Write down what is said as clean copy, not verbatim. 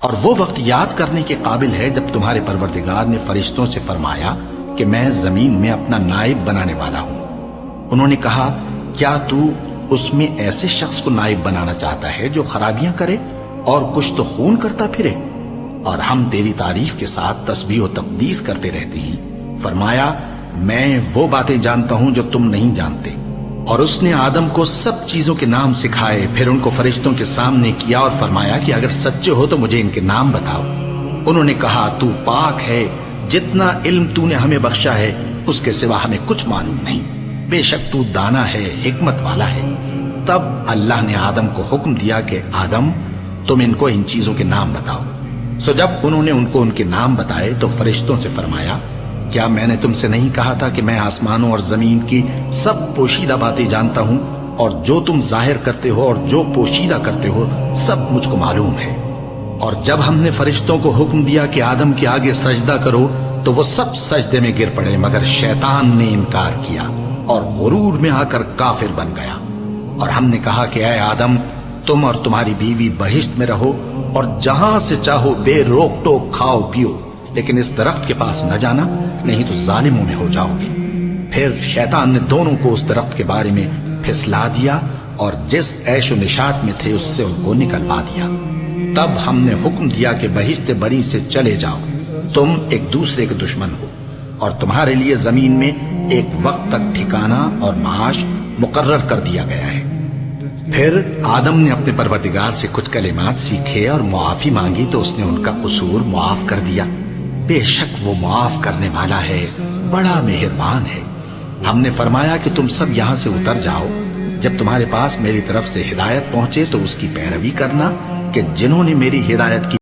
اور وہ وقت یاد کرنے کے قابل ہے جب تمہارے پروردگار نے فرشتوں سے فرمایا کہ میں زمین میں اپنا نائب بنانے والا ہوں۔ انہوں نے کہا کیا تو اس میں ایسے شخص کو نائب بنانا چاہتا ہے جو خرابیاں کرے اور کچھ تو خون کرتا پھرے؟ اور ہم تیری تعریف کے ساتھ تسبیح و تقدیس کرتے رہتے ہیں۔ فرمایا میں وہ باتیں جانتا ہوں جو تم نہیں جانتے۔ اور اس نے آدم کو سب چیزوں کے نام سکھائے، پھر ان کو فرشتوں کے سامنے کیا اور فرمایا کہ اگر سچے ہو تو مجھے ان کے نام بتاؤ۔ انہوں نے کہا تو پاک ہے، جتنا علم تو نے ہمیں بخشا ہے اس کے سوا ہمیں کچھ معلوم نہیں، بے شک تو دانا ہے، حکمت والا ہے۔ تب اللہ نے آدم کو حکم دیا کہ آدم تم ان کو ان چیزوں کے نام بتاؤ۔ سو جب انہوں نے ان کو ان کے نام بتائے تو فرشتوں سے فرمایا کیا میں نے تم سے نہیں کہا تھا کہ میں آسمانوں اور زمین کی سب پوشیدہ باتیں جانتا ہوں، اور جو تم ظاہر کرتے ہو اور جو پوشیدہ کرتے ہو سب مجھ کو معلوم ہے۔ اور جب ہم نے فرشتوں کو حکم دیا کہ آدم کے آگے سجدہ کرو تو وہ سب سجدے میں گر پڑے مگر شیطان نے انکار کیا اور غرور میں آ کر کافر بن گیا۔ اور ہم نے کہا کہ اے آدم تم اور تمہاری بیوی بہشت میں رہو اور جہاں سے چاہو بے روک ٹوک کھاؤ پیو، لیکن اس درخت کے پاس نہ جانا نہیں تو ظالموں میں ہو جاؤ گے۔ پھر شیطان نے دونوں کو اس درخت کے بارے میں پھسلا دیا اور جس عیش و نشاط میں تھے اس سے ان کو نکلوا دیا۔ تب ہم نے حکم دیا کہ بہشت بری سے چلے جاؤ، تم ایک دوسرے کے دشمن ہو، اور تمہارے لیے زمین میں ایک وقت تک ٹھکانہ اور معاش مقرر کر دیا گیا ہے۔ پھر آدم نے اپنے پروردگار سے کچھ کلمات سیکھے اور معافی مانگی تو اس نے ان کا قصور معاف کر دیا۔ بے شک وہ معاف کرنے والا ہے، بڑا مہربان ہے۔ ہم نے فرمایا کہ تم سب یہاں سے اتر جاؤ، جب تمہارے پاس میری طرف سے ہدایت پہنچے تو اس کی پیروی کرنا کہ جنہوں نے میری ہدایت کی